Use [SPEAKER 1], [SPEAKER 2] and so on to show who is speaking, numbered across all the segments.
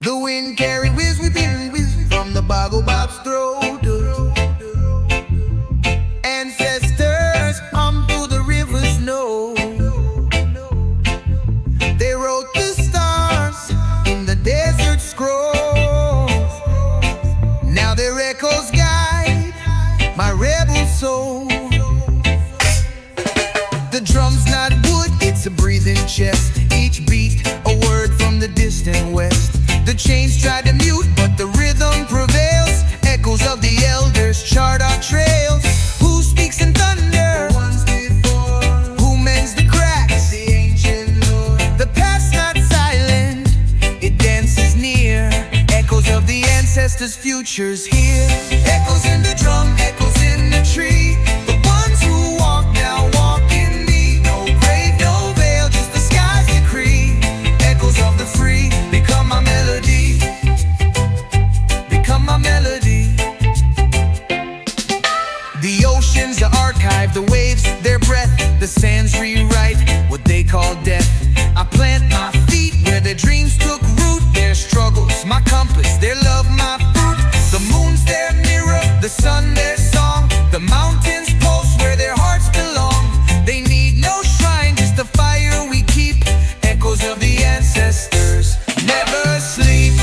[SPEAKER 1] The wind carry whiz within whiz from the boggle-bob's throat. Ancestors hum through the rivers know. They wrote the stars in the desert scrolls. Now their echoes guide my rebel soul. The drum's not wood, it's a breathing chest. Each beat a word from the distant west. The chains try to mute, but the rhythm prevails. Echoes of the elders chart our trails. Who speaks in thunder? The ones before. Who mends the cracks? The ancient Lord. The past not silent, it dances near. Echoes of the ancestors' futures here. Echoes in the drum, echoes in the tree. The ones who walk now walk in me. No grave, no veil, just the sky's decree. Echoes of the free become my melody. Become my melody. The oceans are archived, the waves, their breath. The sands rewrite what they call death. I plant my feet where their dreams took root. Their struggles, my compass, their love, my fruit. The moon's their mirror, the sun their song. The mountains pulse where their hearts belong. They need no shrine, just the fire we keep. Echoes of the ancestors never sleep.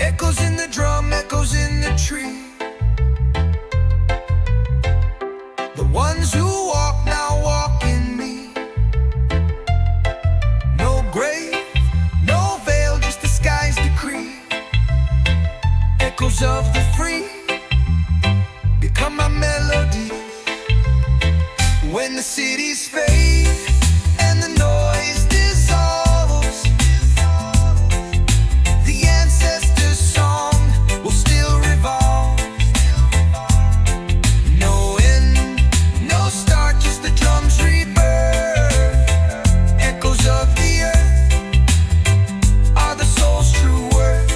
[SPEAKER 1] Echoes in the drum, echoes in the tree. The ones who walk now walk in me. No grave, no veil, just the sky's decree. Echoes of the free become my melody. When the cities fade and the noise dissolves, the ancestors' song will still revolve. No end, no start, just the drum's rebirth. Echoes of the earth are the soul's true worth.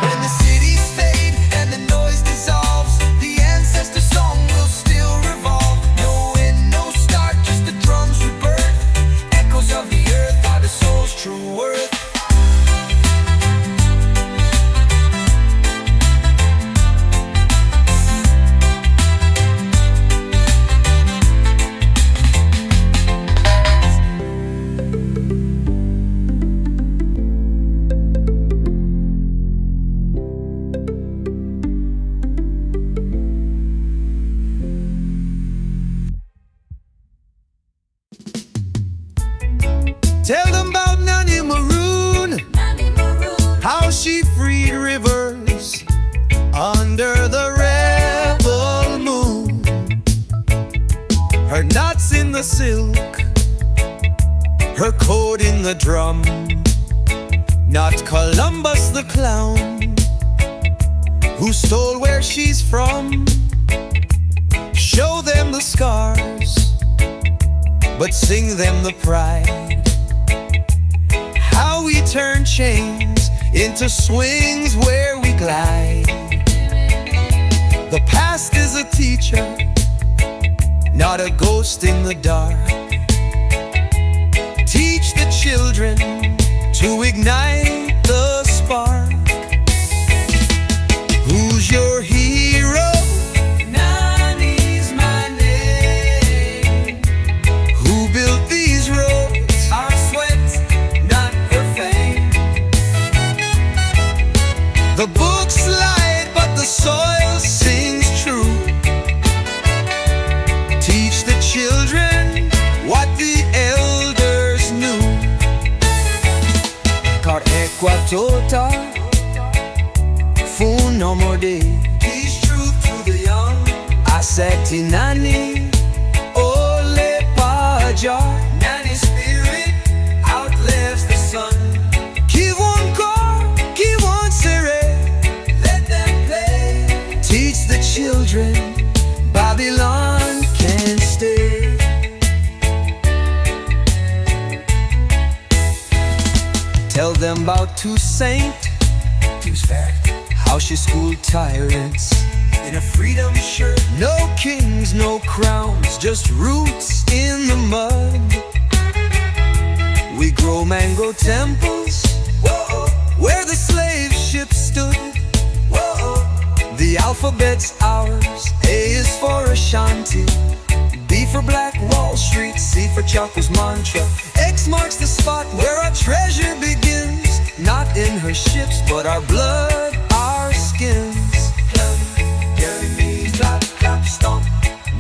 [SPEAKER 1] When the cities fade and the noise dissolves, the ancestor song will still revolve. No end, no start, just the drum's rebirth. Echoes of the earth are the soul's true worth. Tell them about Nanny Maroon, how she freed rivers under the rebel moon. Her knots in the silk, her code in the drum. Not Columbus the clown, who stole where she's from. Show them the scars, but sing them the pride. How we turn chains into swings where we glide. The past is a teacher, not a ghost in the dark. Teach the children to ignite the spark. Who's your hero? Nani's my name. Who built these roads? Our sweat, not her fame. The books lied, but the soil sings true. Teach the children what the elders knew. Tota, Fun no more day. Teach truth to the young. Aseti nani, ole paja. Nani's spirit outlives the sun. Give one car, give one sere. Let them play. Teach the children, Babylon can't stay. Tell them about Toussaint, how she schooled tyrants in a freedom shirt. No kings, no crowns, just roots in the mud. We grow mango temples, whoa, where the slave ship stood. Whoa. The alphabet's ours, A is for Ashanti, B for Black Wall Street, C for Chaco's mantra. X marks the spot where our treasure begins. Not in her ships, but our blood, our skins. Jeremy's clap, clap, stomp.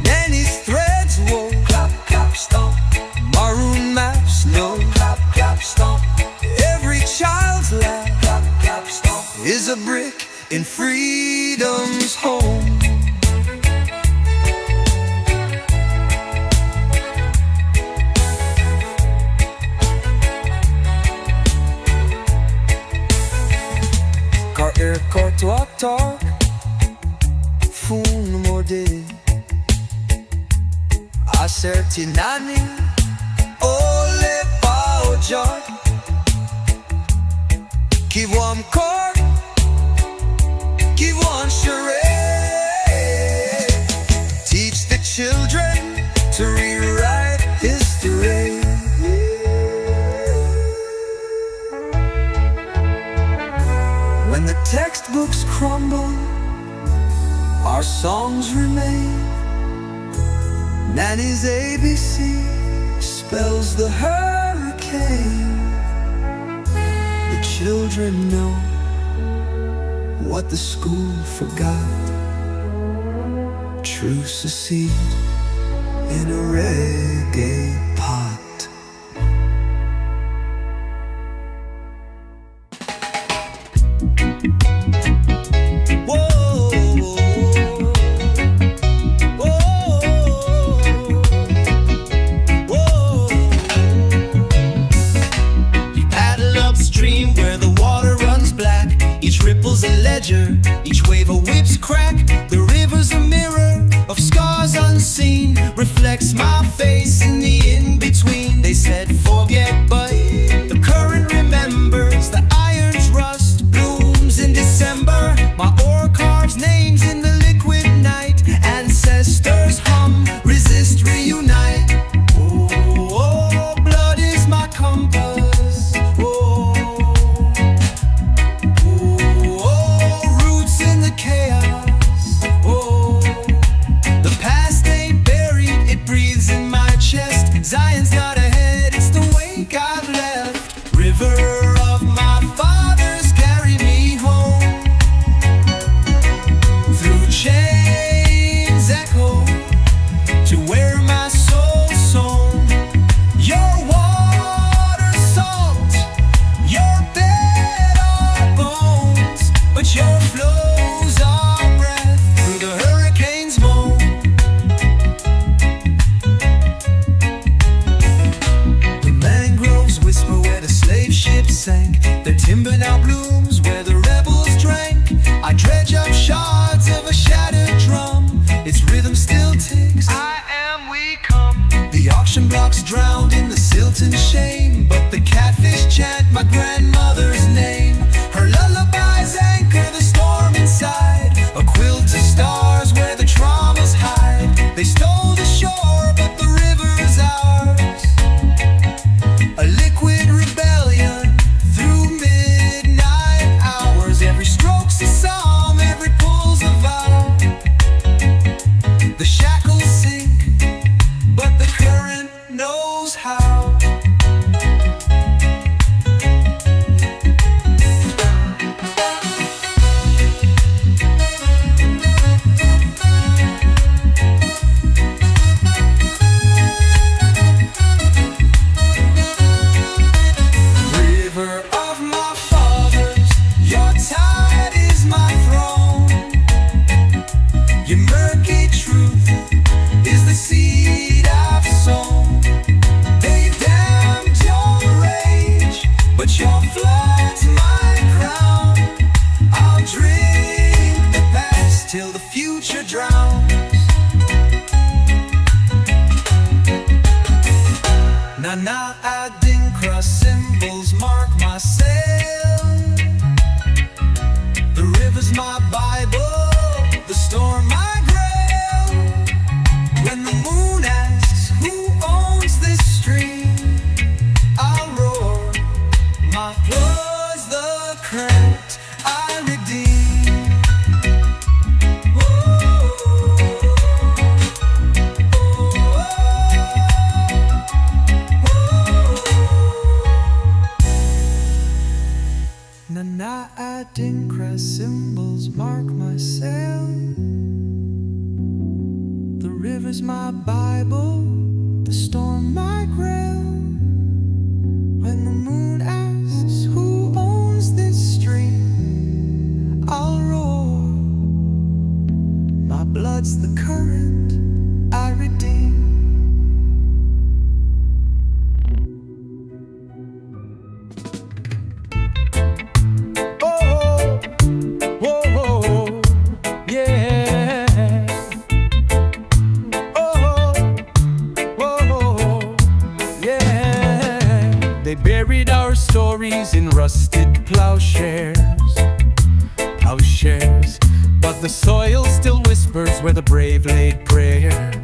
[SPEAKER 1] Nanny's threads, whoa, clap, clap, stomp. Maroon maps, no, clap, clap, stomp. Every child's laugh, clap, clap, stomp, is a brick in freedom's home. Kortoatar, Fun morde. Aserti nani, ole paoja. Kiwam kor, kiwam charade. Teach the children to rewrite history. When the textbooks crumble, our songs remain. Nanny's ABC spells the hurricane. The children know what the school forgot. Truce a seed in a reggae pot.
[SPEAKER 2] Each wave a whip's crack. The river's a mirror of scars unseen. Reflects my face in the in-between. They said forget, but the current remembers. The iron's rust blooms in December. My ore carves names in the liquid night. Ancestors hum, resist, reunite. Oh, oh, blood is my compass. Oh, chaos. Oh, the past ain't buried, it breathes in my chest. Zion's not ahead, it's the wake I've left. River of my fathers, carry me home. Through chains echo to where my soul's sown. Your water salt, your bed are bones, but your flow the timber now blooms where the rebels drank. I dredge up shards of a shattered drum. Its rhythm still ticks. I am, we come. The auction blocks drowned in the silt and shame, but the catfish chant my grandmother's name. Her lullabies anchor the storm inside. A quilt of stars where the traumas hide. They stole the shore, but the river's ours. A liquid rebellion. Every stroke's a psalm, every pull's a vow. The shackles sink, but the current knows how. Incra symbols mark my sail. The river's my Bible, the storm my grail. When the moon asks who owns this stream, I'll roar, my flow's the current I redeem. Nana-adinkra symbols mark my sail. The river's my Bible, the storm my grail. When the moon asks who owns this stream, I'll roar, my blood's the current I redeem.
[SPEAKER 3] They buried our stories in rusted plowshares, but the soil still whispers where the brave laid prayers,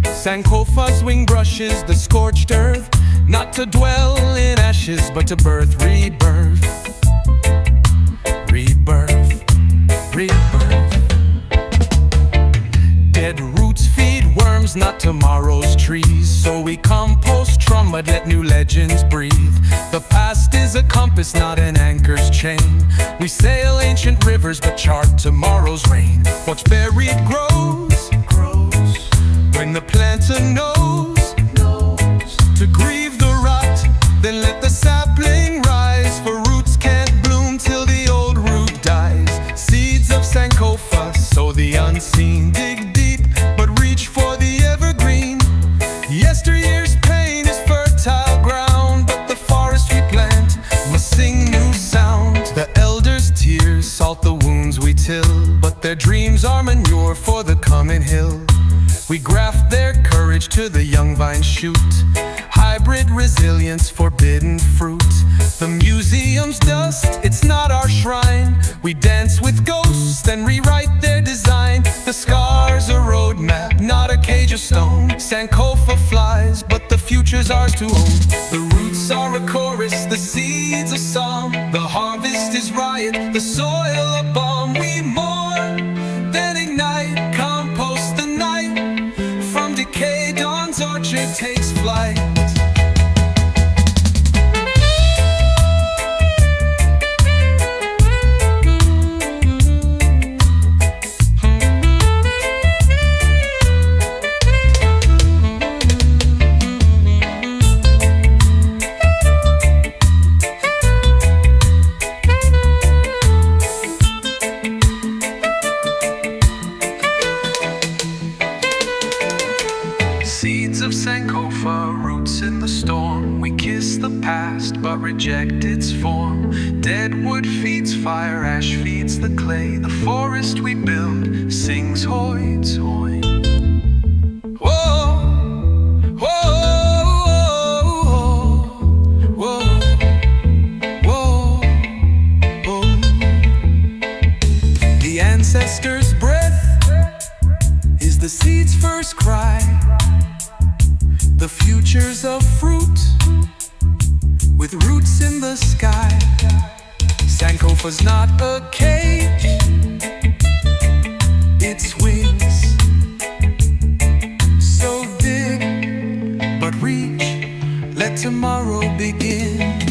[SPEAKER 3] Sankofa's wing brushes the scorched earth, not to dwell in ashes, but to birth, rebirth. Dead roots feed worms, not tomorrow's trees. So we compost trauma, let new legends breathe. The past is a compass, not an anchor's chain. We sail ancient rivers, but chart tomorrow's rain. What's buried grows when the planter knows to grieve the rot, then let the sapling rise. For roots can't bloom till the old root dies. Seeds of Sankofa sow the unseen. Dig deep, but reach for the evergreen. Yesteryear's pain is fertile ground, but the forest we plant must sing new sound. The elders' tears salt the wounds we till, but their dreams are manure for the coming hill. We graft their courage to the young vine shoot. Hybrid resilience, forbidden fruit. The museum's dust, it's not our shrine. We dance with ghosts, then rewrite their design. The scar's a roadmap, not a cage of stone. Sankofa flies, but the future's ours to own. The roots are a chorus, the seeds a song. The harvest is riot, the soil a bomb. We mourn, then ignite, compost the night. From decay, dawn's orchard takes flight. Seeds of Sankofa, roots in the storm. We kiss the past, but reject its form. Dead wood feeds fire, ash feeds the clay. The forest we build sings hoy toy. Whoa, whoa, whoa, whoa, whoa. The ancestors' breath is the seed's first cry. The future's a fruit with roots in the sky. Sankofa's not a cage, it's wings. So dig, but reach, let tomorrow begin.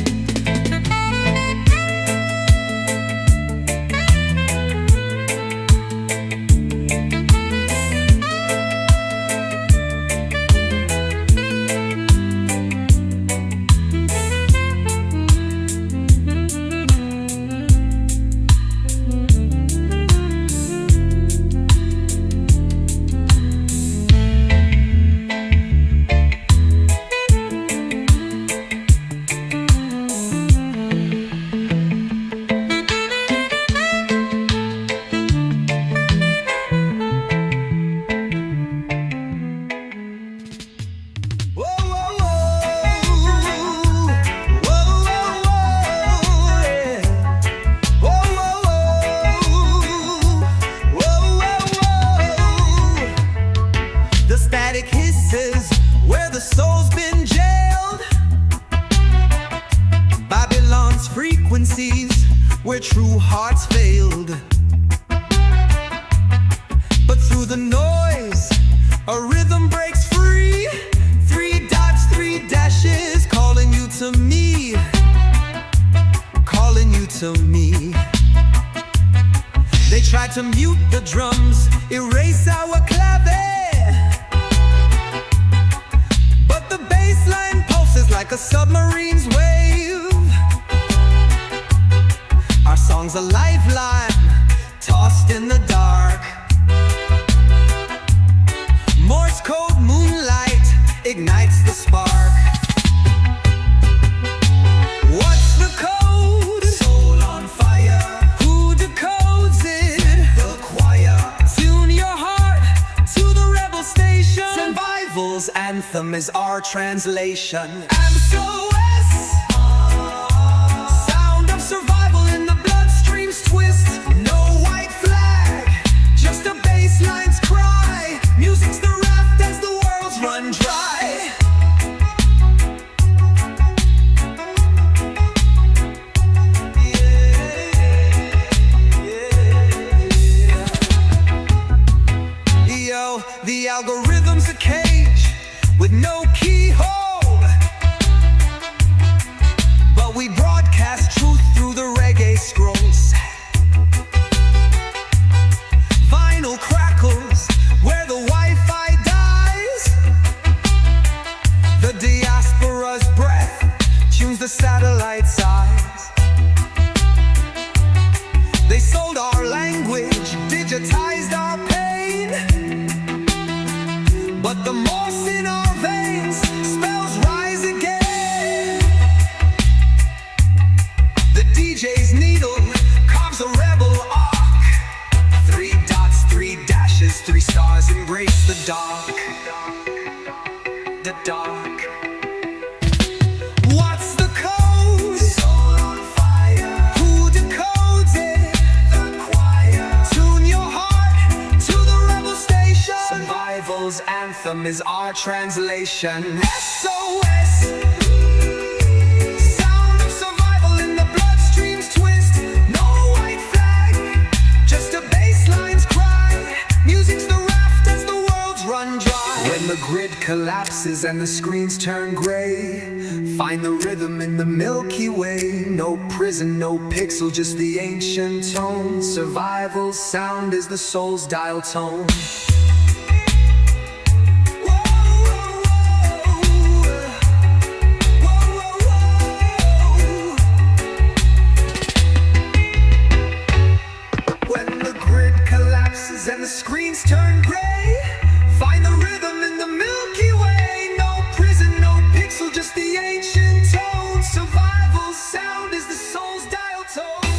[SPEAKER 1] where true hearts failed. But through the noise, a rhythm breaks free. 3 dots, 3 dashes, calling you to me, calling you to me. They tried to mute the drums, erase our clave, but the bass line pulses like a submarine's wave. Our song's a lifeline, tossed in the dark. Morse code moonlight ignites the spark. What's the code? Soul on fire. Who decodes it? The choir. Tune your heart to the rebel station. Survival's anthem is our translation. SOS. Sound of survival in the bloodstream's twist. No white flag, just a bass line's cry. Music's the raft as the world's run dry. Yo, the algorithm's a cage with no keyhole, but we broadcast truth through the reggae scrolls. Vinyl crackles where the Wi-Fi dies. The diaspora's breath tunes the satellite's eyes. They sold our language, digitized our pain, but the moss in our veins spells rise again. The DJ's needle carves a rebel arc. 3 dots, 3 dashes, 3 stars embrace the dark. The dark. What's the code? Soul on fire. Who decodes it? The choir. Tune your heart to the rebel station. Survival's anthem is our translation. SOS. Sound of survival in the bloodstream's twist. No white flag, just a bass line's cry. Music's the raft as the world's run dry. When the grid collapses and the screens turn gray, find the rhythm in the Milky Way. No prison, no pixel, just the ancient tone. Survival's sound is the soul's dial tone. When the grid collapses and the screens turn gray, find the rhythm in the Milky Way. No prison, no pixel, just the ancient tone. Survival's sound is the soul's dial tone.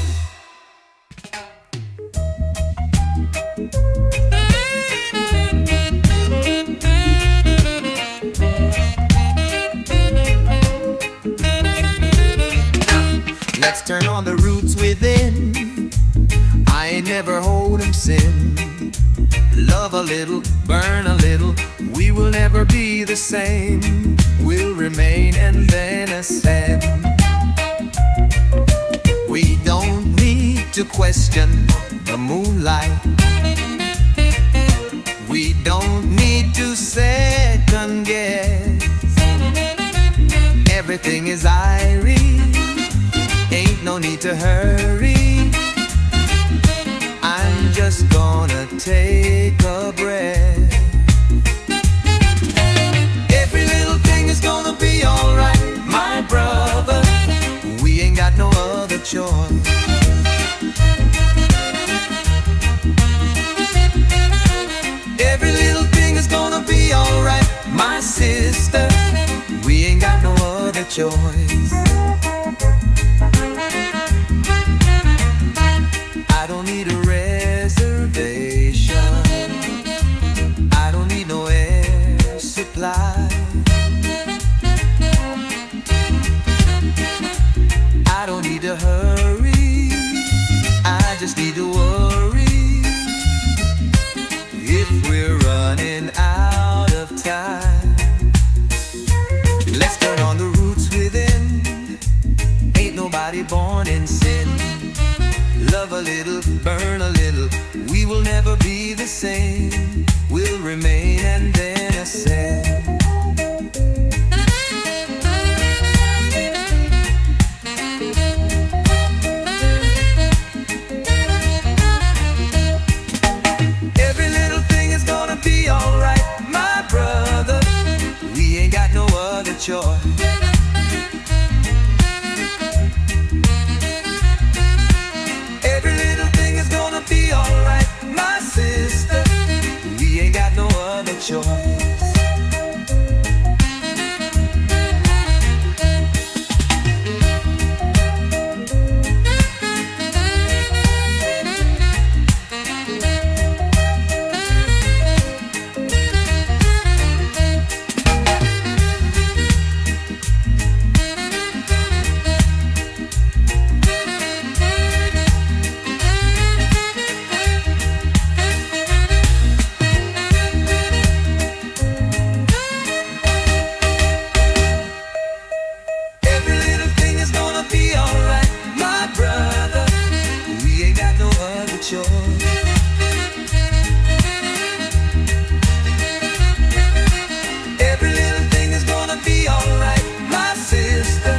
[SPEAKER 1] Let's turn on the roots within. I ain't never hold 'em sin. Love a little, burn a little. We will never be the same. We'll remain and then ascend. We don't need to question the moonlight. We don't need to second guess. Everything is irene. Ain't no need to hurry. I'm just gonna take a breath. Every little thing is gonna be alright, my brother. We ain't got no other choice. Every little thing is gonna be alright, my sister. We ain't got no other choice. I don't need a reservation. I don't need no air supply. I don't need to hurry. I just need to worry. If we're running out of time, let's turn on the roots within. little, burn a little. We will never be the same. We'll remain and then ascend. Every little thing is gonna be alright, my brother. We ain't got no other choice. Every little thing is gonna be alright, my sister. We ain't got no other choice. Every little thing is gonna be alright, my sister.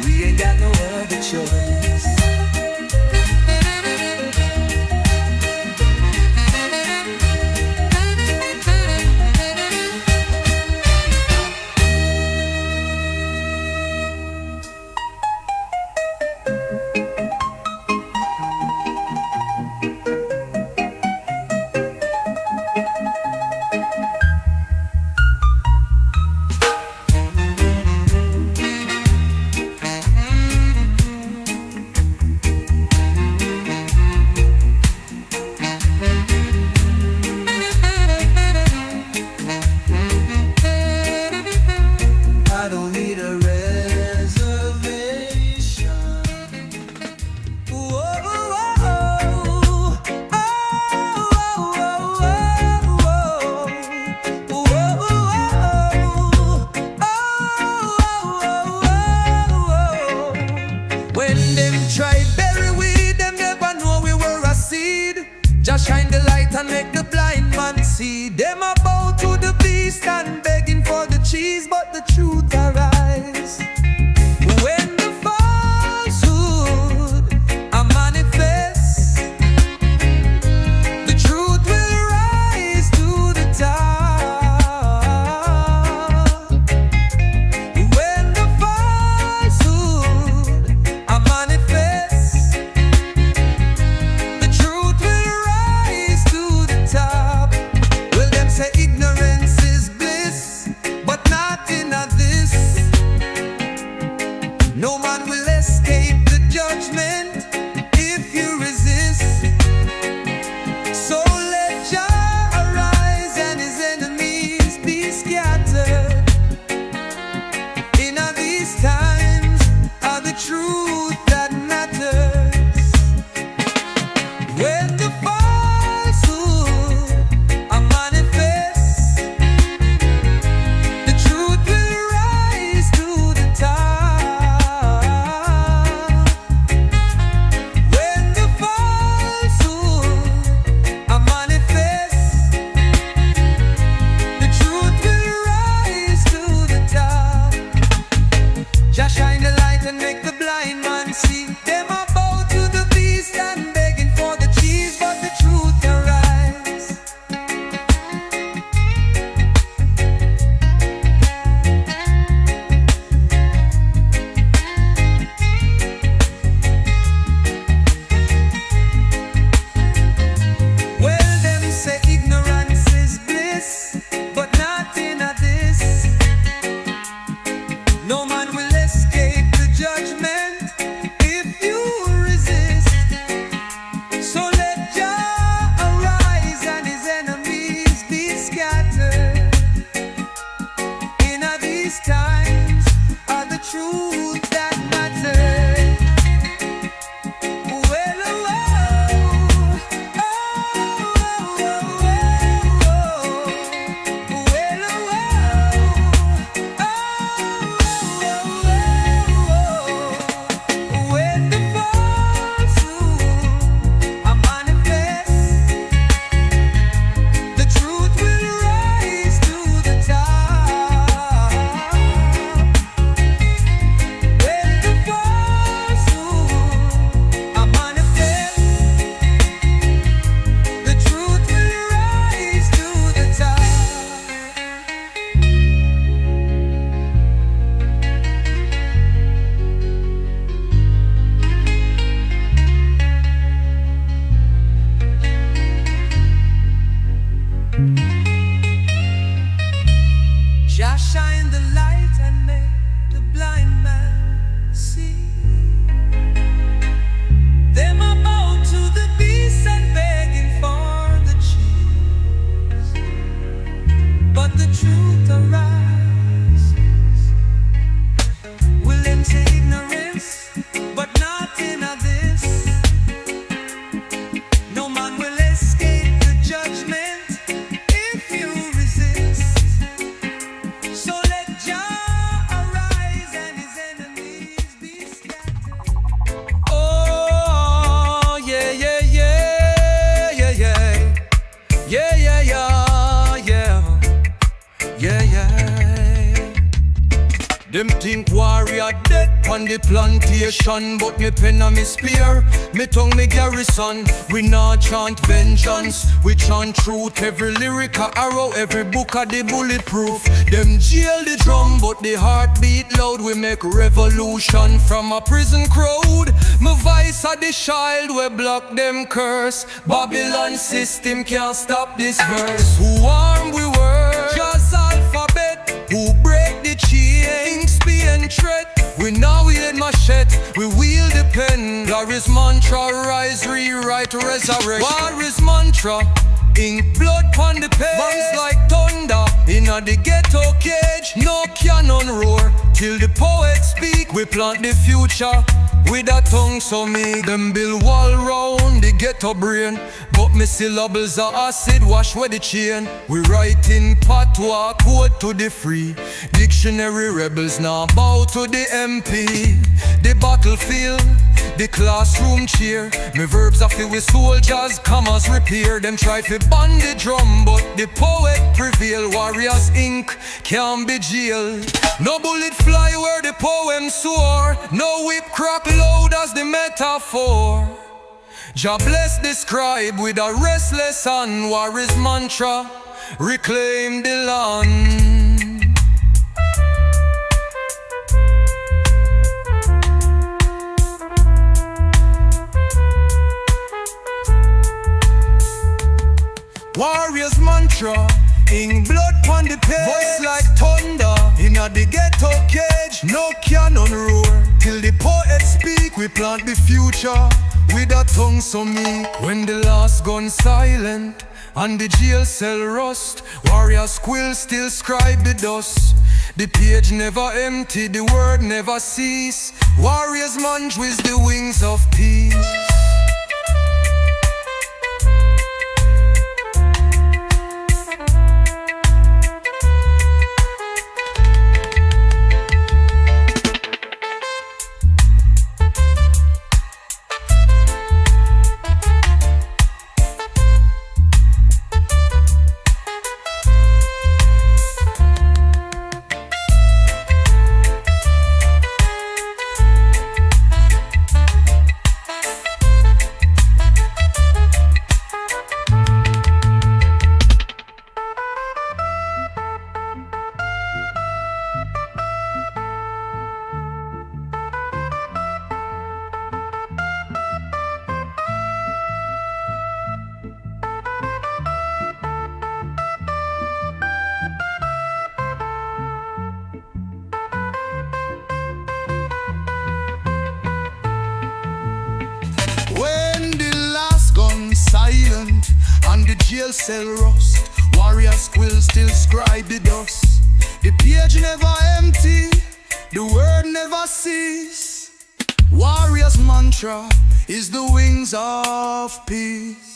[SPEAKER 1] We ain't got no other choice. I don't need a reservation. Whoa, whoa, whoa. When them tried bury we, them never know we were a seed. Just shine the light and make the blind man see. Them a bow to the beast and begging for the cheese, but the truth arise. When the falsehood a manifest, the truth will rise to the top. When the falsehood a manifest, the truth will rise to the top. Well, them say ignorance is bliss, but not in a this. No man will escape the judgment if you resist. So let Jah arise and his enemies be scattered. In all these times are the truth that matters. When the falsehood a manifest, the truth will rise to the top. When the falsehood a manifest, the truth will rise to the top. Just shine the light and make the blind man see. Them a bow to the beast and begging for the cheese, but the truth can rise. Well, them say ignorance is bliss, but not in a this. No man will escape the judgment if you resist. So let Jah arise and his enemies be scattered. In all these times are the truth that matters. Well, oh, oh, oh, well, when the falsehood
[SPEAKER 3] Them think warrior dead on the plantation, but me pen a me spear, me tongue me garrison. We not chant vengeance, we chant truth. Every lyric a arrow, every book a the bulletproof. Them jail the drum, but the heart beat loud. We make revolution from a prison crowd. My voice a the child, we block them curse. Babylon system can't stop this verse. Who arm we were, just alphabet. Who break the chains, being threat. We now wield machete, we wield the pen. War is mantra, rise, rewrite, resurrect. War is mantra, ink blood pon the page. Bangs like thunder, inna the ghetto cage. No cannon roar, till the poet speak. We plant the future with a tongue so me. Them build wall round the ghetto brain, but me syllables are acid, wash with the chain. We write in patois, quote to the free. Dictionary rebels now bow to the MP. The battlefield, the classroom cheer. Me verbs are filled with soldiers, commas repair. Them try to ban the drum, but the poet prevail. Warriors ink can't be jailed. No bullet fly where the poem soar. No whip crack loud as the metaphor. Jah bless the scribe with a restless hand. War is mantra, reclaim the land. Warriors mantra, ink blood pon the page. Voice like thunder, inna the ghetto cage. No cannon roar, till the poet speak. We plant the future with a tongue so meek. When the last gun silent and the jail cell rust, warriors quill still scribe the dust. The page never empty, the word never cease. Warriors munch with the wings of peace. Silent and the jail cell rust, warriors quill still scribe the dust. The page never empty, the word never cease. Warriors mantra is the wings of peace.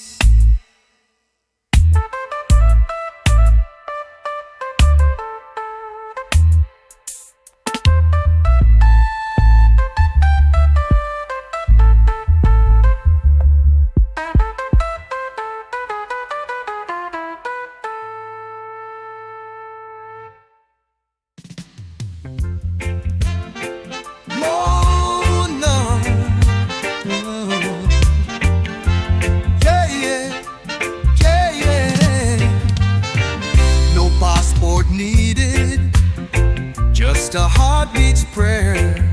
[SPEAKER 3] Just a heartbeat's prayer.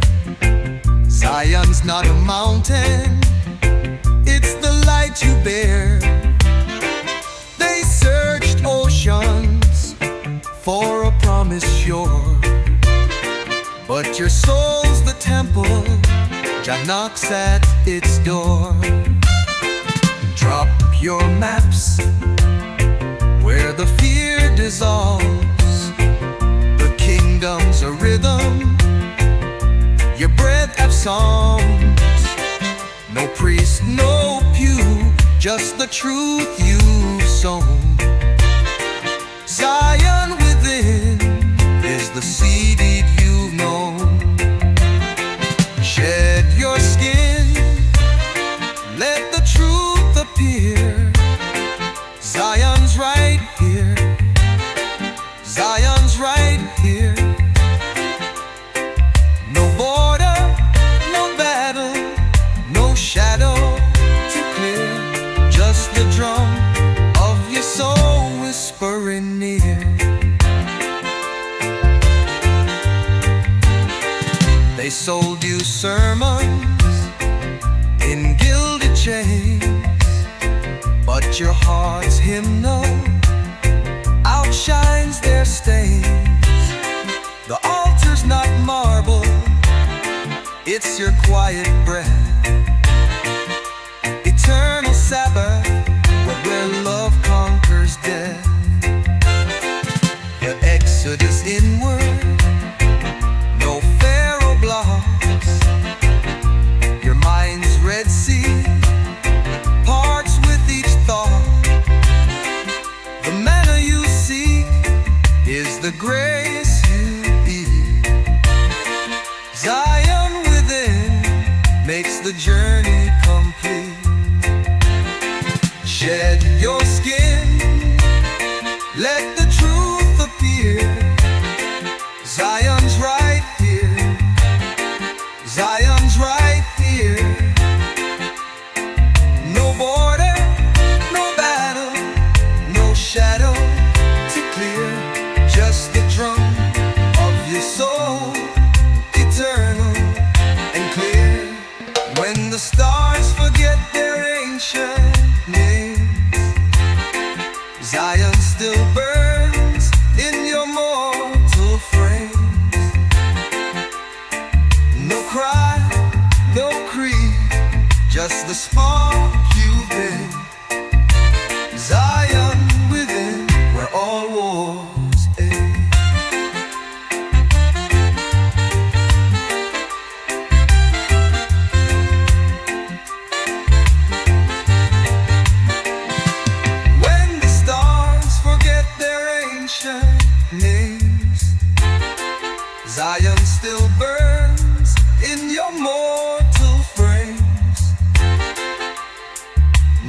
[SPEAKER 3] Zion's not a mountain, it's the light you bear. They searched oceans for a promise sure, but your soul's the temple, Jah knocks at its door. Drop your maps where the fear dissolves. Kingdom's a rhythm, your breath have songs. No priest, no pew, just the truth you've sown. Zion within is the seed you've known. Shed your skin, let the truth appear. Zion's right here, Zion's right here.
[SPEAKER 1] They sold you sermons in gilded chains, but your heart's hymnal outshines their stains. The altar's not marble, it's your quiet breath. Eternal Sabbath, where love conquers death. Your exodus inward, no Pharaoh blocks. Your mind's Red Sea parts with each thought. The manna you seek is the grace you eat. Zion within makes the journey complete. Shed your skin, let the truth appear. Zion's right here, Zion's right here. No border, no battle, no shadow to clear. Just the drum of your soul, eternal and clear. When the stars forget their ancient names, Zion still burns in your mortal frames. No cry, no creed, just the spark you've been. Zion within, where all wars end. When the stars forget their ancient names, Zion still burns in your mortal frames.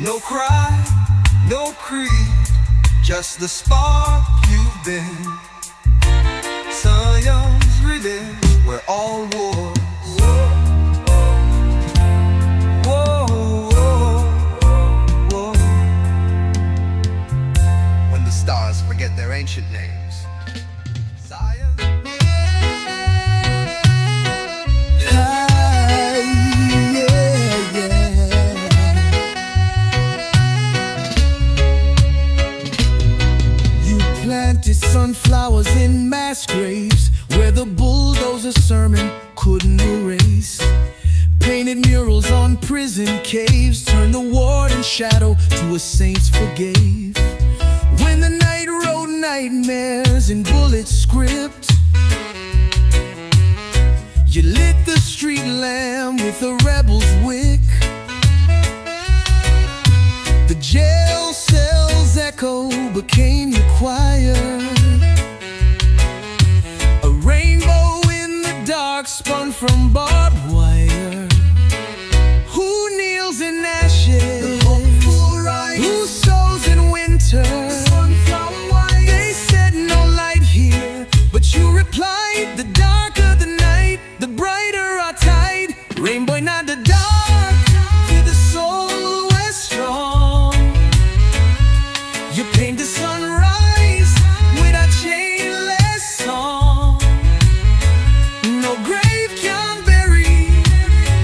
[SPEAKER 1] No cry, no creed, just the spark you've been. Zion's riddim, where all wars. Whoa, whoa, whoa. When the stars forget their ancient names, Zion. Planted sunflowers in mass graves where the bulldozer sermon couldn't erase. Painted murals on prison caves, turned the warden's shadow to a saint's forgave. When the night wrote nightmares in bullet script, you lit the street lamp with a rebel's wick. The jail cell's echo became your choir. A rainbow in the dark spun from barbed wire. Who kneels in ashes? The hopeful rise. Who sows in winter? The sunflower white. They said no light here, but you replied, the darker the night, the brighter our tide. Rainbow, not the dark, to the soul we're strong. You paint the sunrise with a chainless song. No grave can bury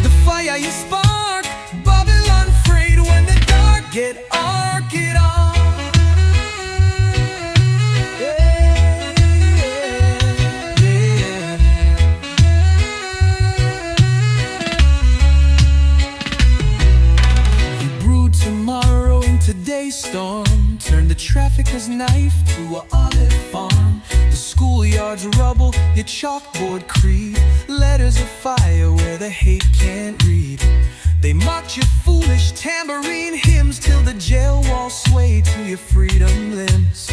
[SPEAKER 1] the fire you spark. Babylon frayed when the dark get arced on. Yeah, yeah, yeah. You brewed tomorrow in today's storm. Turn the trafficker's knife to an olive farm. The schoolyard's rubble, your chalkboard creed. Letters of fire where the hate can't read. They mocked your foolish tambourine hymns till the jail walls swayed to your freedom limbs.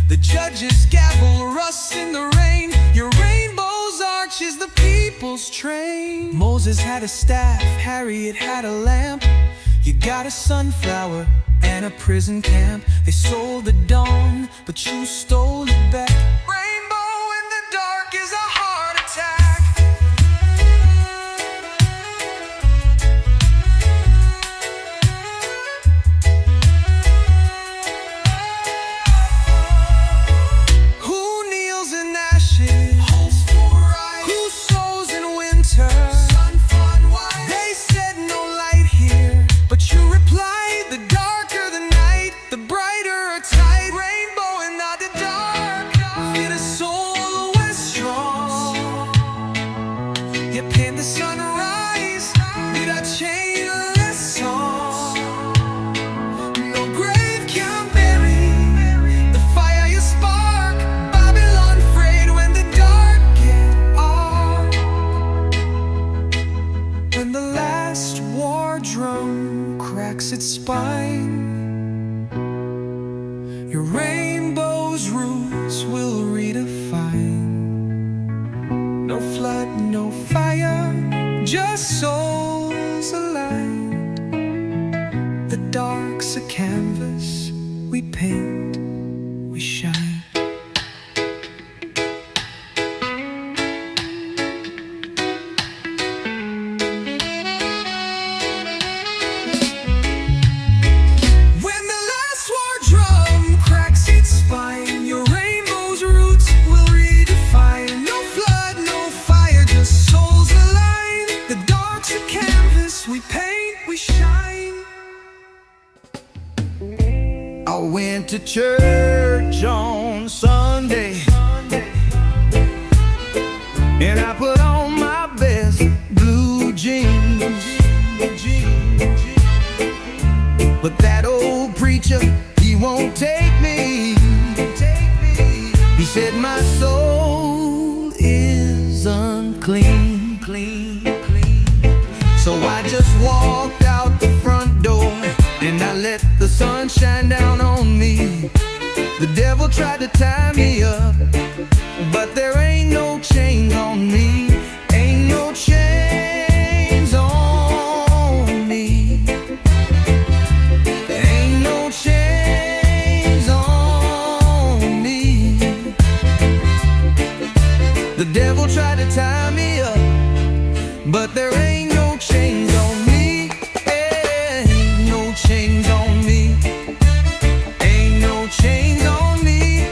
[SPEAKER 1] The judge's gavel rusts in the rain. Your rainbow's arch is the people's train. Moses had a staff, Harriet had a lamp. You got a sunflower and a prison camp. They sold the dawn, but you stole it back. Rainbow in the dark is a heart attack. Who kneels in ashes? Who sows in winter?
[SPEAKER 2] You paint the sunrise with a chainless song. No grave can bury the fire you spark. Babylon frayed when the dark get on. When the last war drum cracks its spine, your rainbow's roots will redefine. No flood, no fire, just souls aligned. The dark's a canvas, we paint, we shine. When the last war drum cracks its spine, your rainbow's roots will redefine. No flood, no fire, just souls aligned. The dark's a canvas, we paint, we shine.
[SPEAKER 1] I went to church on Sunday, and I put on my best blue jeans. But that old preacher, he won't take me. He said my soul is unclean. So I just walked out the front door, and I let the sun shine down on me. The devil tried to tie me up, but there ain't no chains on me. Ain't no chains on me. Ain't no chains on me. The devil tried to tie me up, but there ain't no chains on me. Ain't no chains on me. Ain't no chains on me.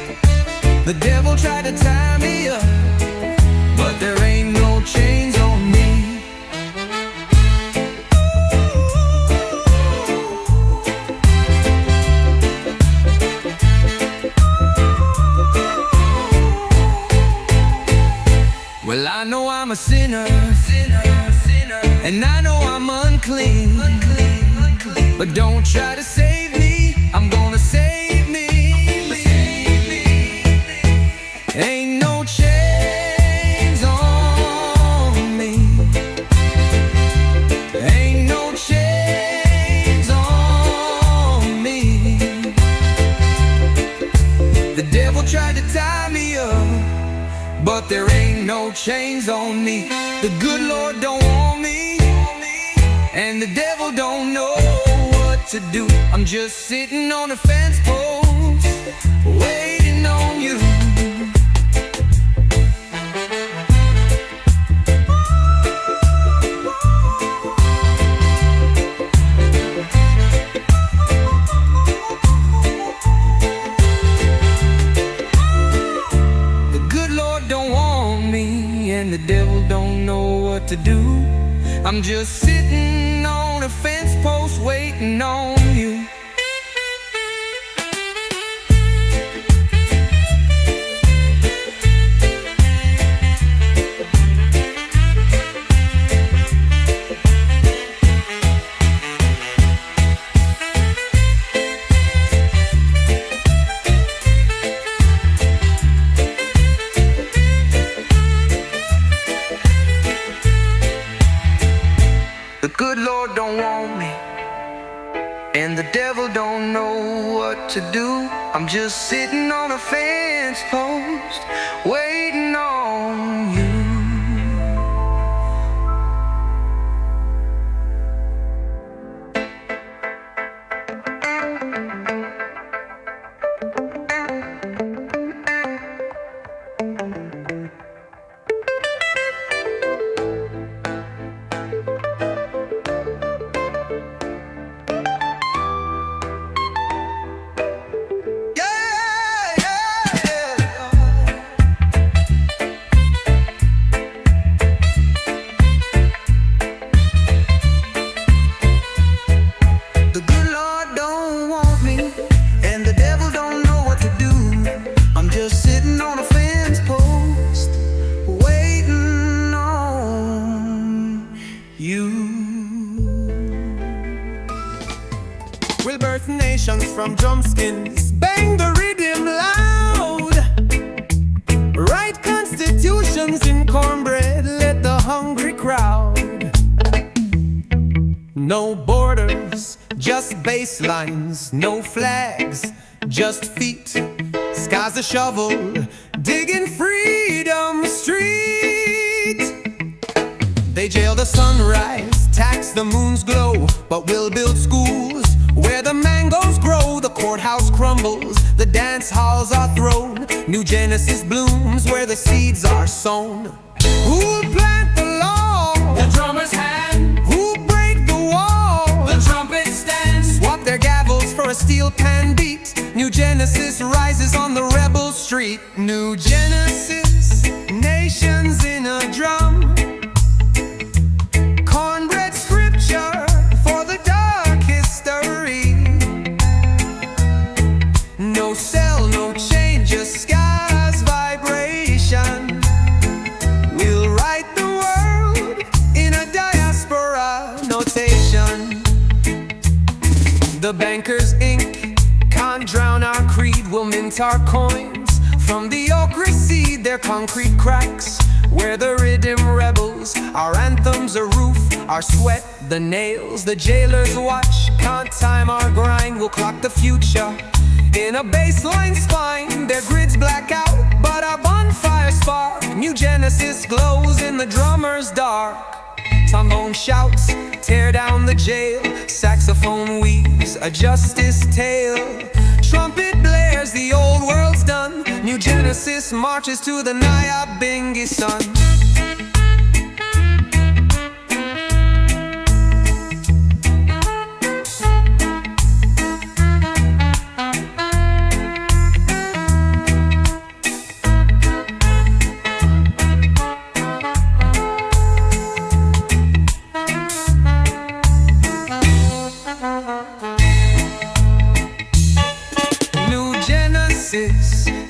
[SPEAKER 1] The devil tried to tie me up, but there ain't no chains on me. Well, I know I'm a sinner, and I know I'm unclean, but don't try to save me, I'm gonna save me. Ain't no chains on me. Ain't no chains on me. The devil tried to tie me up, but there ain't no chains on me. The good Lord don't want me, and the devil don't know what to do. I'm just sitting on a fence post, waiting on you. The good Lord don't want me, and the devil don't know what to do. I'm just sitting on a fence post waiting on you. The good Lord don't want me, and the devil don't know what to do. I'm just sitting on a fence post, waiting on you.
[SPEAKER 3] birth nations from drum skins. Bang the rhythm loud. Write constitutions in cornbread, let the hungry crowd. No borders, just bass lines. No flags, just feet. Sky's a shovel, digging freedom street. They jail the sunrise, tax the moon's glow, but we'll build schools where the mangoes grow. The courthouse crumbles, the dance halls are thrown. New Genesis blooms where the seeds are sown. Who'll plant the law?
[SPEAKER 4] The drummer's hand.
[SPEAKER 3] Who'll break the wall?
[SPEAKER 4] The trumpet stands.
[SPEAKER 3] Swap their gavels for a steel pan beat. New Genesis rises on the rebel street. New Genesis, nations in a drum. Cornbread scripture for the dark history. No cell, no chain, just sky's vibration. We'll write the world in a diaspora notation. The banker's ink can't drown our creed. We'll mint our coins from the ochre seed. Their concrete cracks where the riddim rebels. Our anthems a roof, our sweat the nails. The jailers watch, can't time our grind. We'll clock the future in a baseline spine. Their grids black out, but our bonfire spark. New Genesis glows in the drummer's dark. Trombone shouts, tear down the jail. Saxophone weaves a justice tale. Trumpet blares, the old world's done. New Genesis marches to the Nyabingi sun.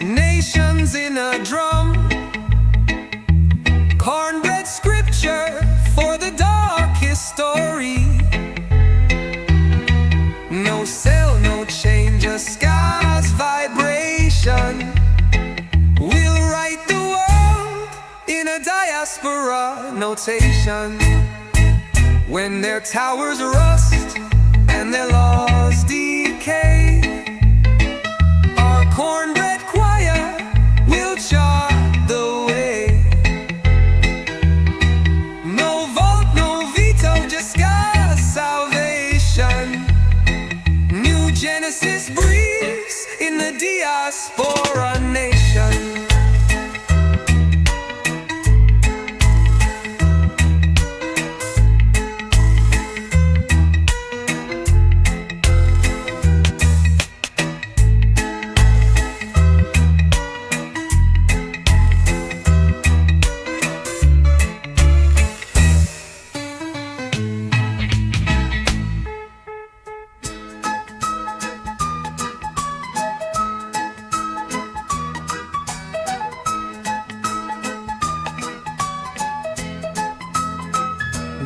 [SPEAKER 3] Nations in a drum. Cornbread scripture for the dark history. No cell, no chain, just sky's vibration. We'll write the world in a diaspora notation. When their towers rust and their laws decay, our cornbread choir will chart the way. No vote, no veto, just God's salvation. New Genesis breathes in the diaspora nation.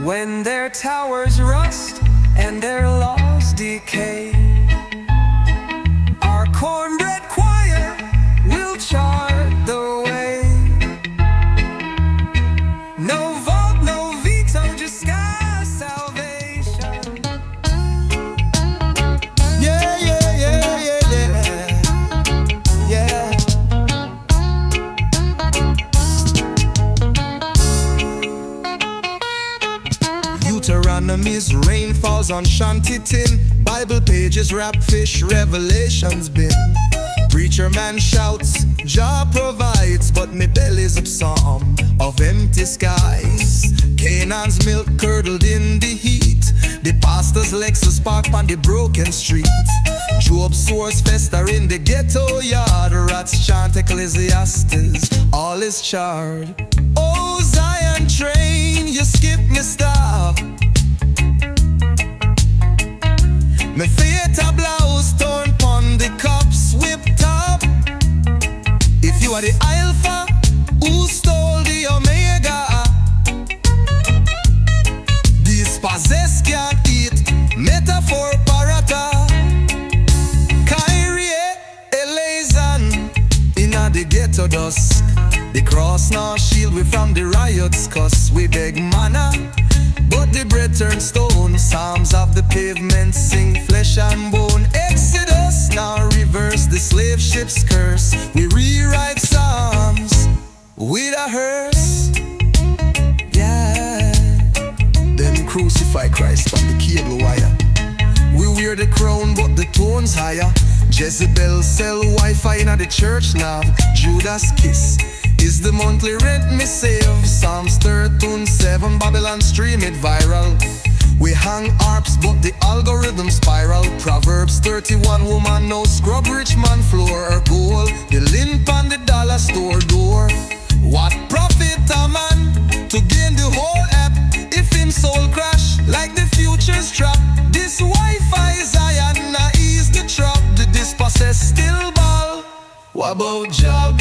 [SPEAKER 3] When their towers rust and their laws decay, our cornbread choir will chart the way. No vote, no veto, just God's salvation.
[SPEAKER 1] Yeah, yeah, yeah, yeah, yeah. Yeah. Deuteronomy's rain falls on shanty-tin. Bible pages wrap fish, Revelations bin. Preacher man shouts, Jah provides, but me belly's a psalm of empty skies. Canaan's milk curdled in the heat. The pastor's Lexus park on the broken street. Job's swords fester in the ghetto yard. Rats chant Ecclesiastes, all is charred. Oh Zion train, you skip me stop. Me theater blouse torn pon the cops whip top. If you are the Alpha, who stole the Omega? Dispossessed can't eat, metaphor parata. manna, but the bread turned stone. Psalms of the pavement sing flesh and bone. Exodus now reverse the slave ship's curse. We rewrite Psalms with a hearse. Yeah. Them crucify Christ on the cable wire. We wear the crown but the tone's higher. Jezebel sell Wi-Fi in the church now. Judas kiss is the monthly rent me save. Psalms 13:7, Babylon stream it viral. We hang harps but the algorithm spiral. Proverbs 31, woman no scrub rich man floor or gold. The lint on the dollar store door. What profit a man to gain the whole app if him soul crash like the future's trap? This Wi-Fi Zion na ease the trap. The Dispossessed still ball. What about job?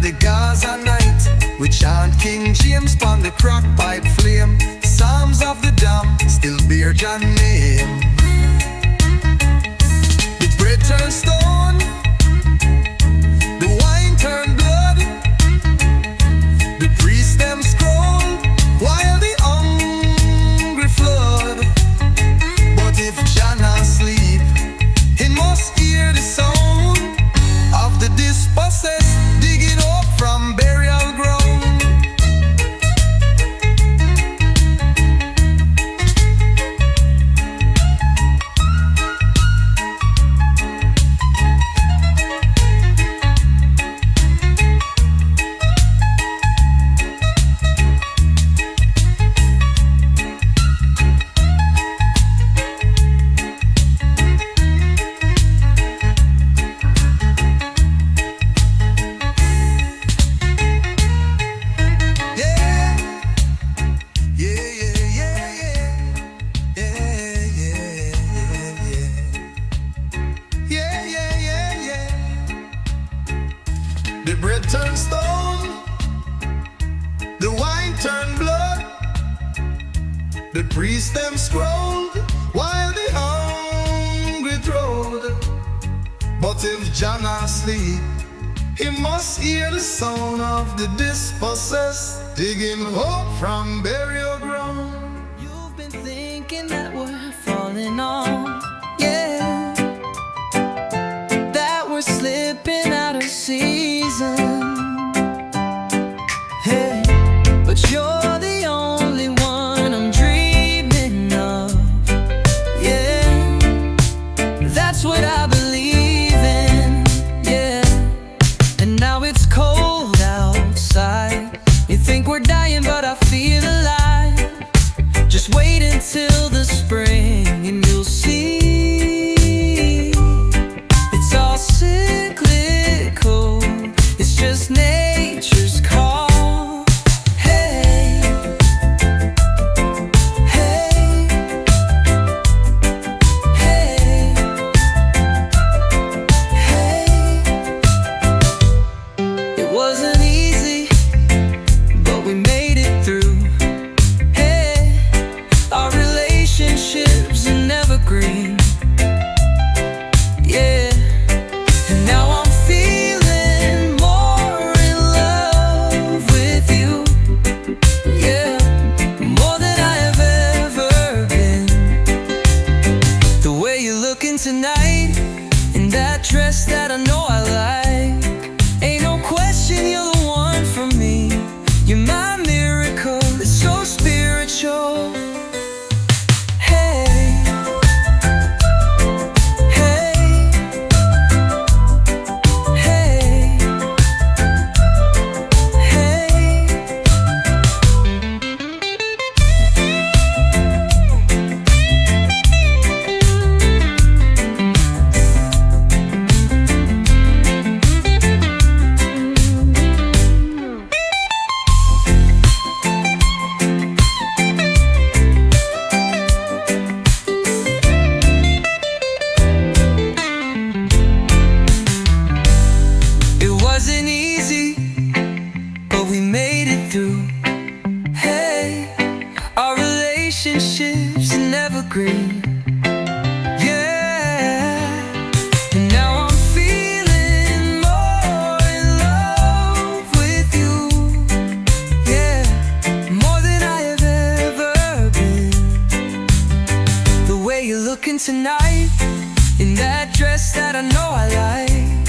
[SPEAKER 1] The Gaza night, we chant King James pon the crack pipe flame. Psalms of the dam still bear John name. The bread turned stone, the wine turned blood. The priest them scroll while the hungry flood. But if John asleep, he must hear the sound of the dispossessed digging up from burial ground. The bread turned stone, the wine turned blood. The priest them scrolled while the hungry thrilled. But if John asleep, he must hear the sound of the dispossessed digging hope from burial ground.
[SPEAKER 5] You've been thinking that we're falling off, yeah, that we're slipping out of season. Hey, but you're the only one I'm dreaming of. Yeah, that's what I believe in. Yeah, and now it's cold outside. You think we're dying, but I feel alive. Just wait until the spring and you'll see. It's all cyclical, it's just nature's call. Hey, hey, hey, hey. It wasn't easy, but we made it through. Hey, our relationships are never green. evergreen. Yeah, and now I'm feeling more in love with you. Yeah, more than I have ever been. The way you're looking tonight, in that dress that I know I like,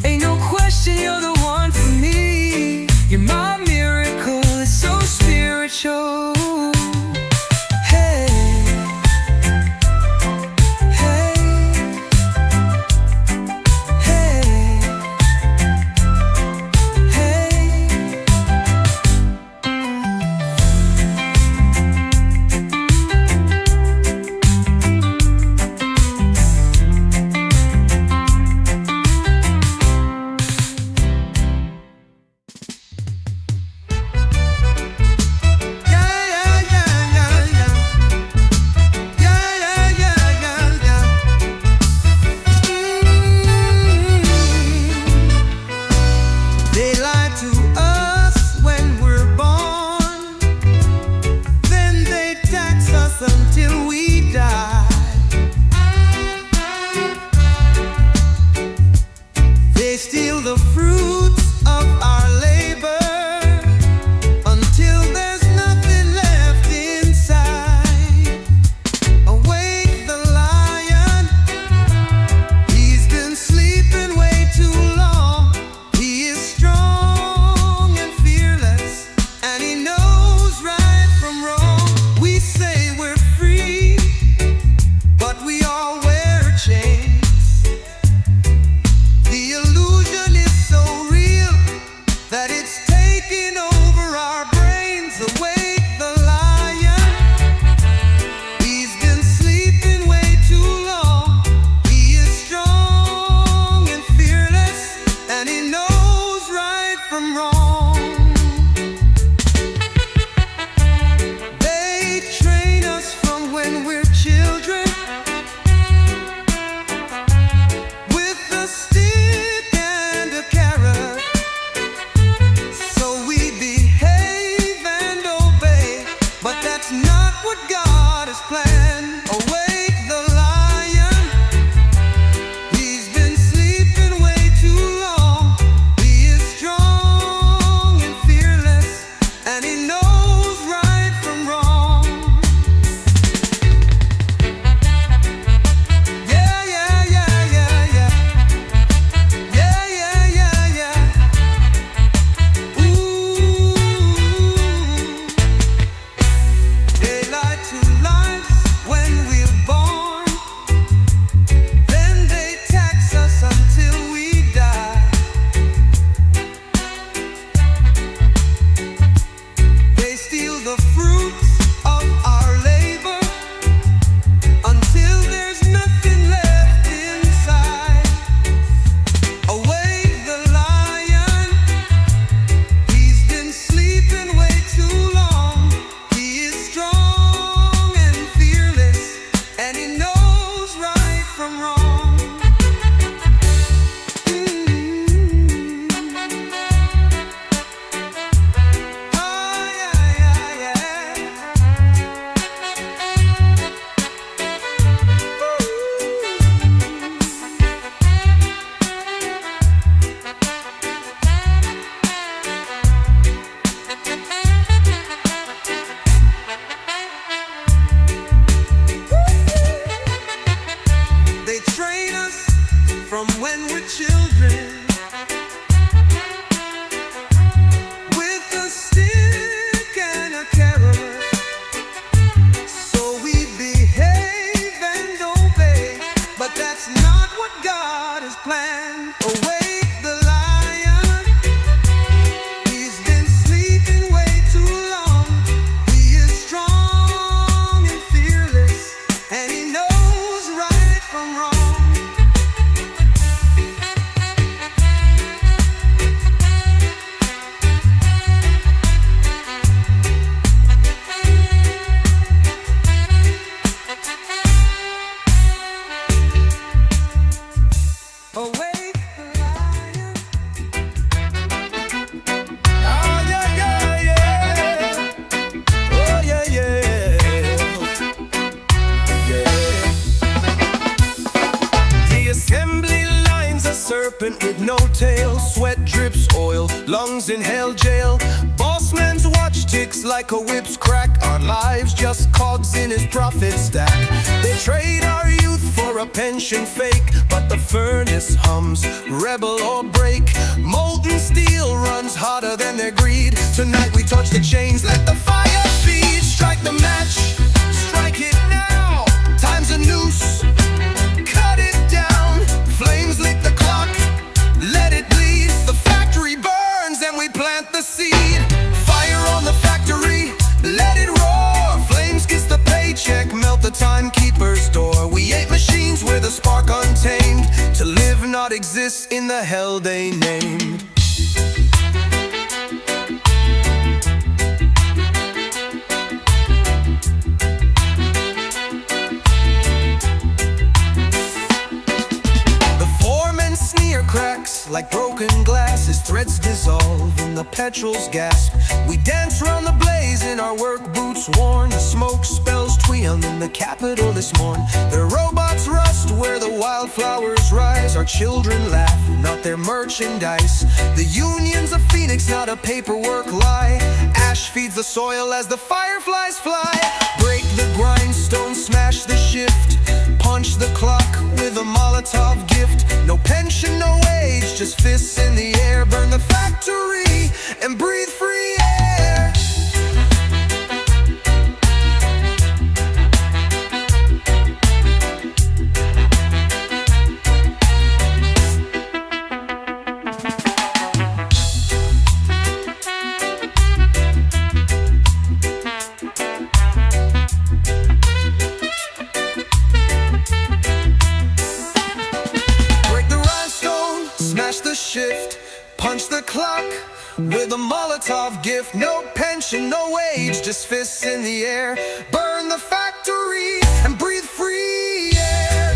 [SPEAKER 5] ain't no question you're the one for me. You're my miracle, it's so spiritual. Hey, hey, hey, hey.
[SPEAKER 1] They lie to us when we're born, then they tax us until we die. They steal the fruits of our labor until there's nothing left inside. Awake the lion, he's been sleeping way too long. He is strong and fearless, and he knows right from wrong. We say we're free, but we all wear chains. The illusion is so real that it's taking over our brains. Awake the lion, he's been sleeping way too long. He is strong and fearless, and he knows right from wrong. They train us from when we're children with a stick and a carrot, so we behave and obey, but that's not what God has planned. Awake the lion, he's been sleeping way too long. He is strong and fearless, and he knows right from wrong. Yeah, yeah, yeah, yeah, yeah. Yeah, yeah, yeah, yeah. Ooh. They lie to life serpent with no tail. Sweat drips oil, lungs in hell jail. Boss man's watch ticks like a whip's crack. Our lives just cogs in his profit stack. They trade our youth for a pension fake, but the furnace hums, rebel or break. Molten steel runs hotter than their greed. Tonight we touch the chains, let the fire feed. Strike the match, strike it now. Time's a noose, cut it down. Flames lick the clock, let it bleed. The factory burns and we plant the seed. Fire on the factory, let it roar. Flames kiss the paycheck, melt the timekeeper's door. We ain't machines, we're the spark untamed. To live, not exist in the hell they named. Cracks like broken glass as threads dissolve in the petrol's gasp. We dance round the blaze in our work boots worn. The smoke spells Tweum in the capital this morn. The robots rust where the wildflowers rise. Our children laugh, not their merchandise. The union's a phoenix, not a paperwork lie. Ash feeds the soil as the fireflies fly. Break the grindstone, smash the shift. Punch the clock with a Molotov gift. No pension, no wage, just fists in the air. Burn the factory and breathe free air. Shift, punch the clock with a Molotov gift. No pension, no wage, just fists in the air. Burn the factory and breathe free air.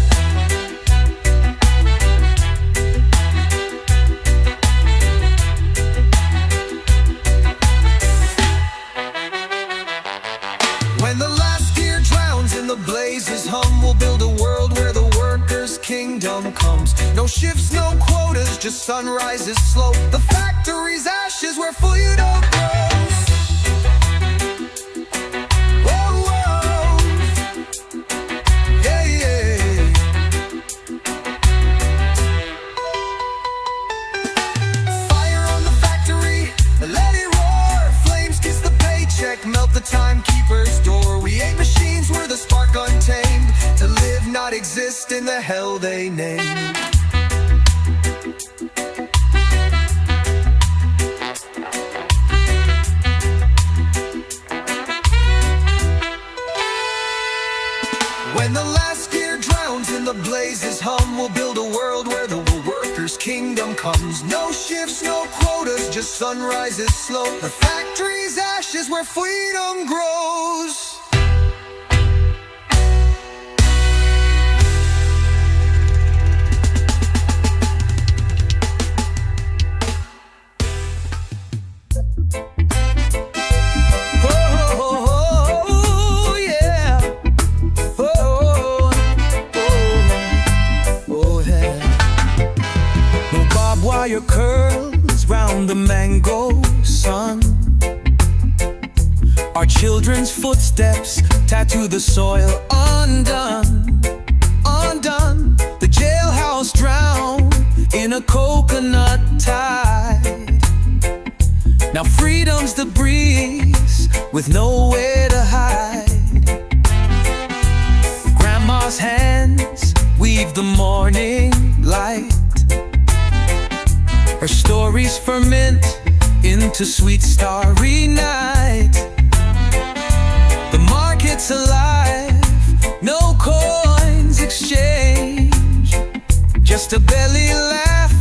[SPEAKER 1] When the last gear drowns in the blazes hum, we'll build a world where the workers' kingdom comes. No shifts, no quotas, just sunrises slow. The factory's ashes where freedom grows. Whoa, whoa. Yeah, yeah. Fire on the factory, let it roar. Flames kiss the paycheck, melt the timekeeper's door. We ain't machines, we're the spark untamed. To live, not exist in the hell they name. When the last gear drowns in the blazes hum, we'll build a world where the workers' kingdom comes. No shifts, no quotas, just sunrises slow. The factory's ashes where freedom grows.
[SPEAKER 2] Wire curls round the mango sun. Our children's footsteps tattoo the soil. Undone, undone. The jailhouse drowned in a coconut tide. Now freedom's the breeze with nowhere to hide. Grandma's hands weave the morning light. Her stories ferment into sweet starry night. The market's alive, no coins exchange. Just a belly laugh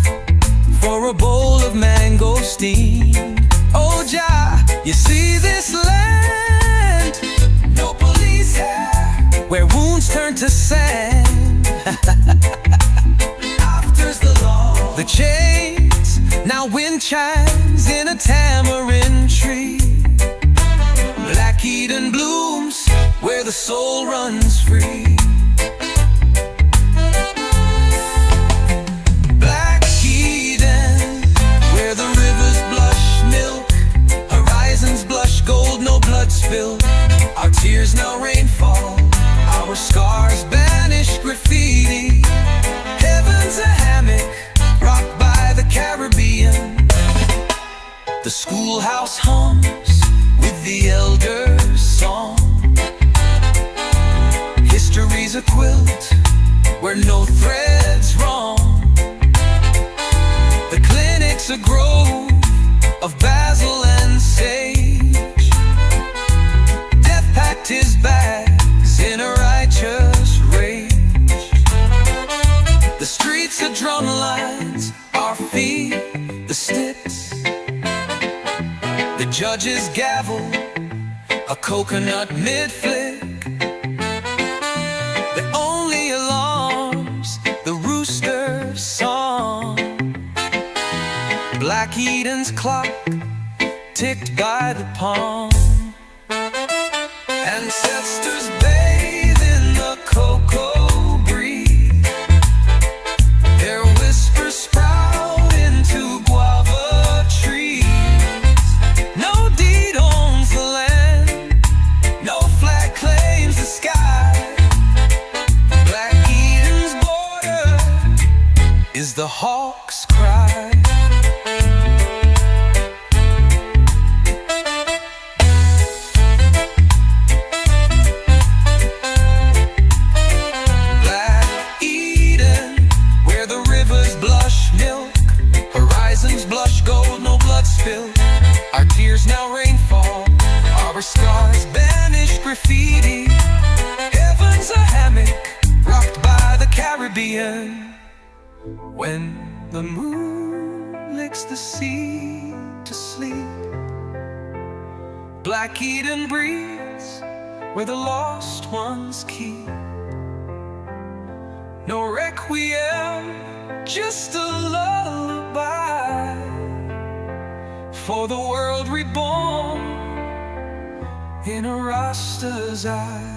[SPEAKER 2] for a bowl of mangosteen. Oh Jah, you see this land? No police here, where wounds turn to sand. After's the law. The chains, now wind chimes in a tamarind tree. Black Eden blooms where the soul runs free. Black Eden house hums with the elders' song. History's a quilt where no thread's wrong. The clinic's a grove of basil and sage. Death packed his bags in a righteous rage. The streets are drum lines, our feet the sticks. The judge's gavel, a coconut mid-flick. The only alarms, the rooster's song. Black Eden's clock ticked by the palm. Ancestors bathe in the cocoa breeze. Their whispers sprout into guava trees. No deed owns the land, no flag claims the sky. Black Eden's border is the hawk's cry. Our tears now rainfall, our scars banish graffiti. Heaven's a hammock rocked by the Caribbean. When the moon licks the sea to sleep, Black Eden breathes where the lost ones keep. No requiem, just a lullaby for the world reborn in a Rasta's eye.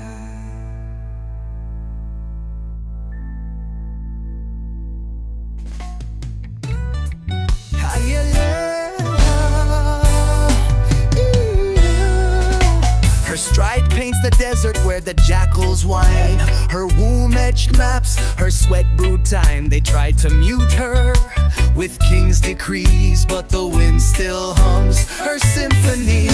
[SPEAKER 1] Her stride paints the desert where the jackals whine. Her womb etched maps, her sweat brewed time. They tried to mute her with king's decrees, but the wind still hums her symphony.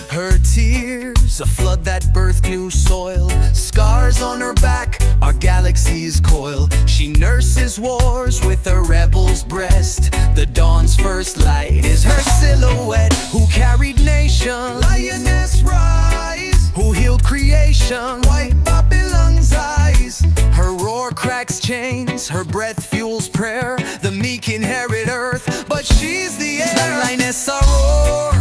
[SPEAKER 1] Her tears, a flood that birthed new soil. Scars on her back, our galaxies coil. She nurses wars with a rebel's breast. The dawn's first light is her silhouette. Who carried nations, Lioness rise. Who healed creation, white Babylon's eyes. Her roar cracks chains, her breath fuels prayer. The meek inherit earth, but she's the air. Lioness a roar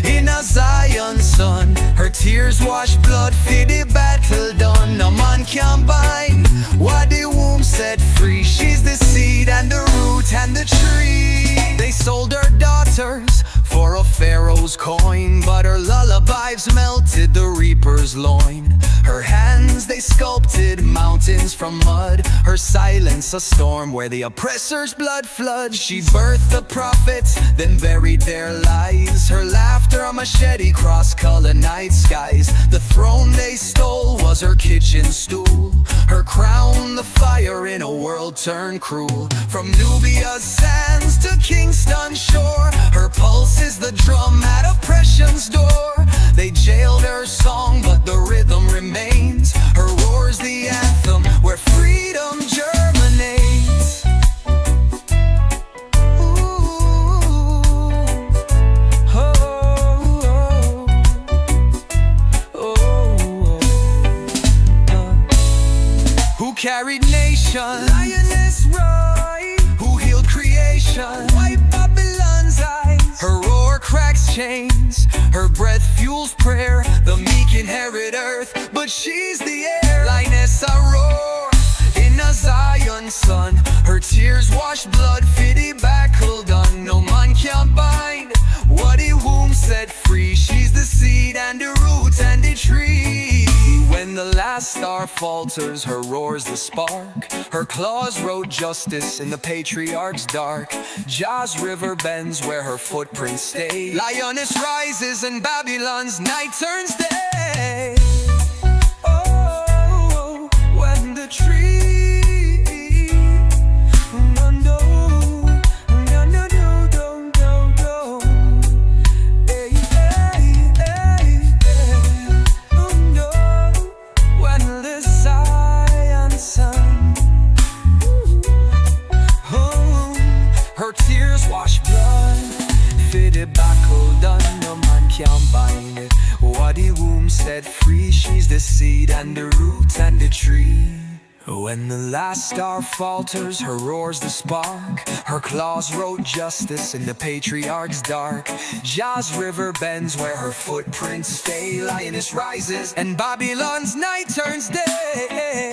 [SPEAKER 1] in a Zion sun. Her tears wash blood, for the battle done. No man can bind what the womb set free. She's the seed and the root and the tree. They sold her daughters for a pharaoh's coin, but her lullabies melted the reaper's loin. Her hands, they sculpted mountains from mud. Her silence, a storm where the oppressor's blood floods. She birthed the prophets, then buried their lies. Her laughter, a machete, cross-colored night skies. The throne they stole was her kitchen stool. Her crown, the fire in a world turned cruel. From Nubia's sands to Kingston shore, her pulse is the drum at oppression's door. They jailed her song, but the rhythm remains. Her roar's the anthem where freedom germinates. Who carried nations, Lioness rise. Who healed creation, white Babylon's eyes. Her roar cracks chains, her breath fuels prayer. The meek inherit earth, but she's the air. Lioness a roar in a Zion sun. Her tears wash blood, fitty battle done. No man can bind what a womb set free. She's the seed and the root and the tree. When the last star falters, her roar's the spark. Her claws wrote justice in the patriarch's dark. Jah's river bends where her footprints stay. Lioness rises and Babylon's night turns day. Oh, when the tree When the last star falters, her roars the spark. Her claws wrote justice in the patriarch's dark. Jah's river bends where her footprints stay. Lioness rises and Babylon's night turns day.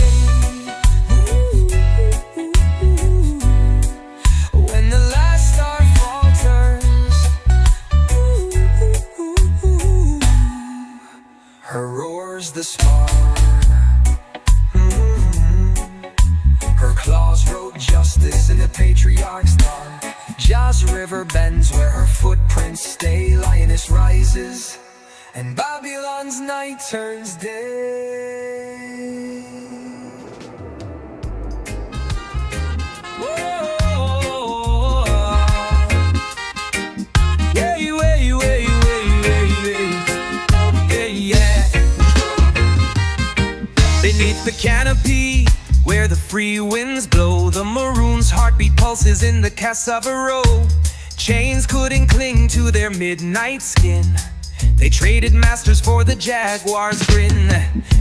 [SPEAKER 1] When the last star falters, her roars the spark. Her claws wrote justice in the patriarch's dark. Jah's river bends where her footprints stay. Lioness rises and Babylon's night turns day. Whoa. Yeah, yeah. Beneath the canopy where the free winds blow, the maroons' heartbeat pulses in the cassava row. Chains couldn't cling to their midnight skin. They traded masters for the jaguar's grin.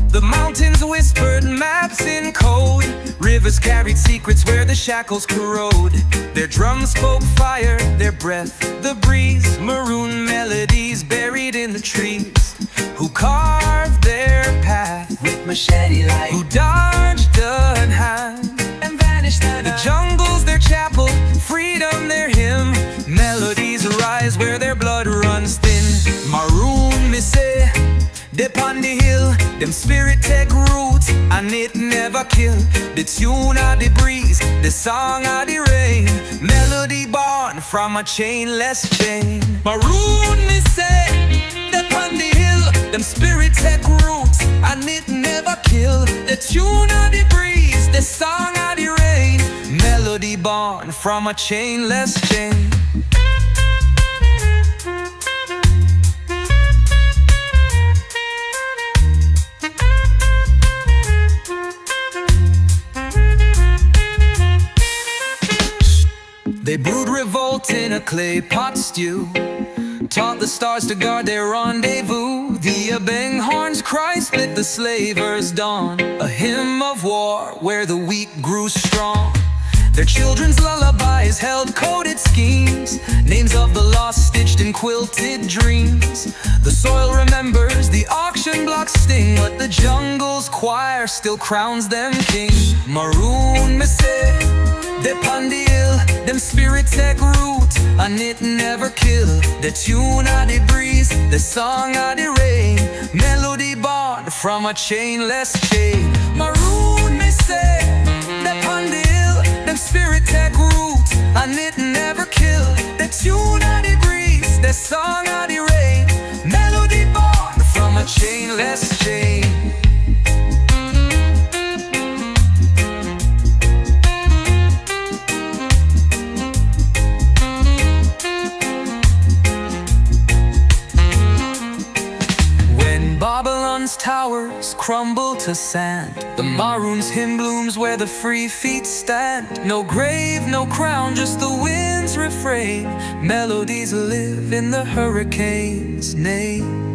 [SPEAKER 1] The mountains whispered maps in code. Rivers carried secrets where the shackles corrode. Their drums spoke fire, their breath the breeze. Maroon melodies buried in the trees. Who carved their path with machete light. Who dodged the hand and vanished the night. The jungle's their chapel, freedom their hymn. Melodies arise where their blood runs thin. Maroon me say, dip on the hill. Them spirit take root and it never kill. The tune of the breeze, the song of the rain. Melody born from a chainless chain. Maroon me say, dip on the hill. Them spirit take root and it never kill. The tune of the breeze, the song of the rain. Melody born from a chainless chain. They brewed revolt in a clay pot stew, taught the stars to guard their rendezvous. The Abeng horns cry split the slavers' dawn. A hymn of war where the weak grew strong. Their children's lullabies held coded schemes. Names of the lost stitched in quilted dreams. The soil remembers, the auction blocks sting, but the jungle's choir still crowns them king. Maroon me say, they pandil, them spirits take root and it never kill. The tune of the breeze, the song of the rain. Melody born from a chainless chain. Maroon me say, they pandil, them spirit take root and it never kill. The tune of the breeze, the song of the rain. Melody born from a chainless chain. Babylon's towers crumble to sand. The maroons' hymn blooms where the free feet stand. No grave, no crown, just the wind's refrain. Melodies live in the hurricane's name.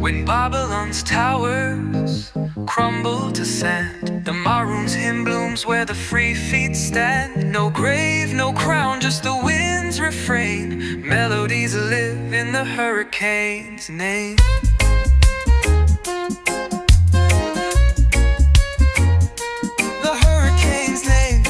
[SPEAKER 1] When Babylon's towers crumble to sand, the maroons' hymn blooms where the free feet stand. No grave, no crown, just the wind's refrain. Melodies live in the hurricane's name. The hurricane's name.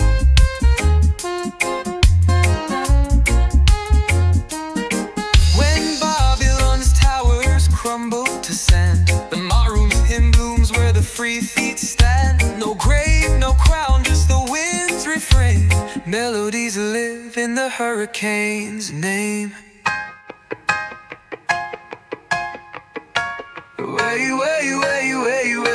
[SPEAKER 1] When Babylon's towers crumble to sand, the maroons' hymn blooms where the free feet stand. No grave, no crown, just the wind's refrain. Melodies live in the hurricane's name. Way, way, way, way, way.